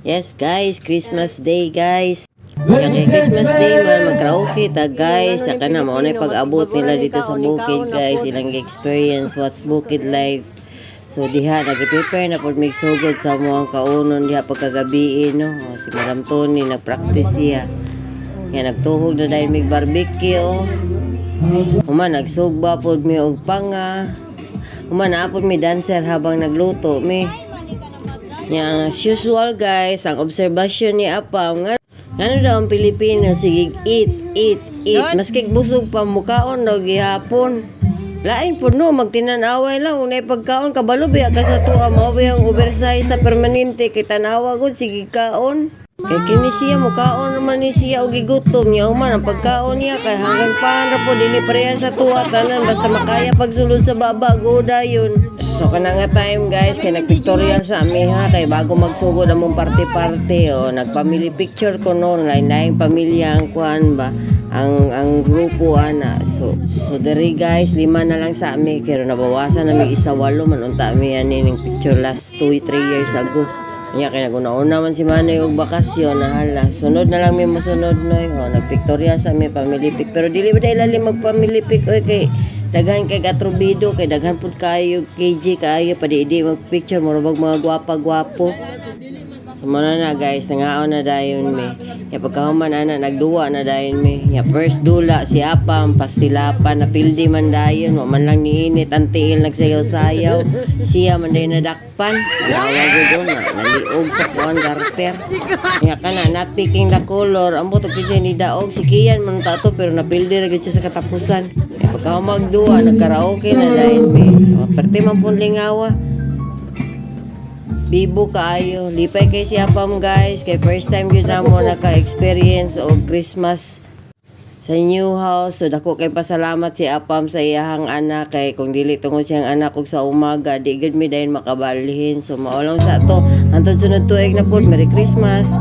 Yes guys, Christmas Day guys. Kaya Christmas Day man, mag-karaoke ta guys. Saka na, maunay pag-abot nila dito sa bukid guys. Ilang experience, what's bukid life. So diha, nag-prepare na po magsugod sa mga kaunon diha pagkagabi no. Si Madam Tony, nag-practice siya. Kaya nagtuhog na dahil may barbecue oh. Uma, nagsugba po may og panga. Uma, naapod may dancer habang nagluto may. Yang as usual guys, ang obserbasyon ni Apam nga ano daw ang Pilipino, sige eat. Maski busog pa mukaon no gihapon. Lain po no, magtinanaway lang unay pagkaon kabalo biya ka sa tuwa mao ang oversize na permanente kay tanawa gud sige kaon. Kay kini siya mukaon naman ni siya og gigutom niya man ang pagkaon niya kay hanggang paan ra po dili pareha sa tuwa tanan basta makaya pagsulod sa baba goda yun. So kana nga time guys kay nagpictorial sa amin ha kay bago magsugod among party o nagfamily picture ko noon lain-laing pamilya ang kuan ba ang grupo ana. So diri guys 5 na lang sa amin kay nabawasan na may 1-8 man unta mi ani ning picture last 2-3 years ago. Nya kay naguna-una man si Manay og bakasyon na hala. Sunod na lang mi mosunod noy. Nagpictorial sa mi family pic pero dili ba lalim mag family pic oy kay daghan kay katrubido kay daghan pud kayo KG kayo padi-di mag picture murag mga gwapa-gwapo. Sumana na guys, nangaon na dayon mi. Ya pagkahuman ana nagduwa na dayon mi. Ya first dula si Apam pastilapan na pildi man dayon, wa man lang niinit ang tiil nagsayaw-sayaw. Siya man dayon nadakpan. Nawa gud na naliog sa kuan garter. Ya kana not picking the color, ambot og kinsa ni daog si Kian man tato pero napildi ra gid siya sa katapusan. Ya pagkahumag duwa nagkaraoke na dayon mi. Perti man pun lingawa. Bibo kaayo. Lipay kay si Apam guys. Kay first time yun na mo naka-experience o Christmas sa new house. So dako kay pasalamat si Apam sa iyahang anak. Kay kung dili tungod siyang anak og sa umaga, di gud mi dayon makabalhin. So maulong sa to. Antod sunod tuig na po. Merry Christmas.